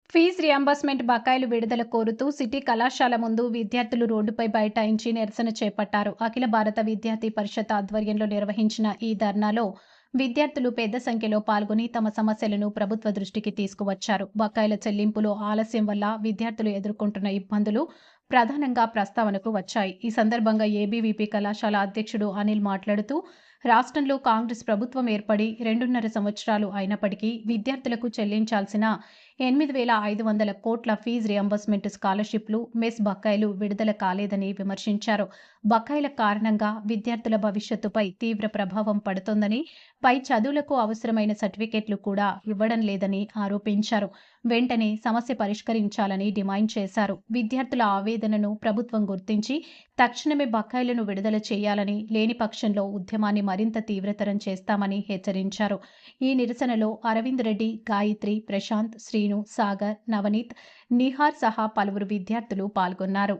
Fee reimbursement బకాయిలు విడుదల కోరుతూ సిటీ కళాశాల ముందు విద్యార్థులు రోడ్డుపై బైఠాయించి నిరసన చేపట్టారు. అఖిల భారత విద్యార్థి పరిషత్ ఆధ్వర్యంలో నిర్వహించిన ఈ ధర్నాలో విద్యార్థులు పెద్ద సంఖ్యలో పాల్గొని తమ సమస్యలను ప్రభుత్వ దృష్టికి తీసుకువచ్చారు. బకాయిల చెల్లింపులో ఆలస్యం వల్ల విద్యార్థులు ఎదుర్కొంటున్న ఇబ్బందులు ప్రధానంగా ప్రస్తావనకు వచ్చాయి. ఈ సందర్భంగా ఏబీవీపీ కళాశాల అధ్యక్షుడు అనిల్ మాట్లాడుతూ, రాష్ట్రంలో కాంగ్రెస్ ప్రభుత్వం ఏర్పడి 2.5 సంవత్సరాలు అయినప్పటికీ విద్యార్థులకు చెల్లించాల్సిన 8,500 కోట్ల ఫీజు రియంబర్స్‌మెంట్ స్కాలర్‌షిప్లు, మెస్ బకాయిలు విడుదల కాలేదని విమర్శించారు. బకాయిల కారణంగా విద్యార్థుల భవిష్యత్తుపై తీవ్ర ప్రభావం పడుతోందని, పై చదువులకు అవసరమైన సర్టిఫికెట్లు కూడా ఇవ్వడం లేదని ఆరోపించారు. వెంటనే సమస్య పరిష్కరించాలని డిమాండ్ చేశారు. విద్యార్థుల ఆవేదనను ప్రభుత్వం గుర్తించి తక్షణమే బకాయిలను విడుదల చేయాలని, లేని పక్షంలో ఉద్యమాన్ని మరింత తీవ్రతరం చేస్తామని హెచ్చరించారు. ఈ నిరసనలో అరవింద్ రెడ్డి, గాయత్రి, ప్రశాంత్, శ్రీను, సాగర్, నవనీత్, నిహార్ సహా పలువురు విద్యార్థులు పాల్గొన్నారు.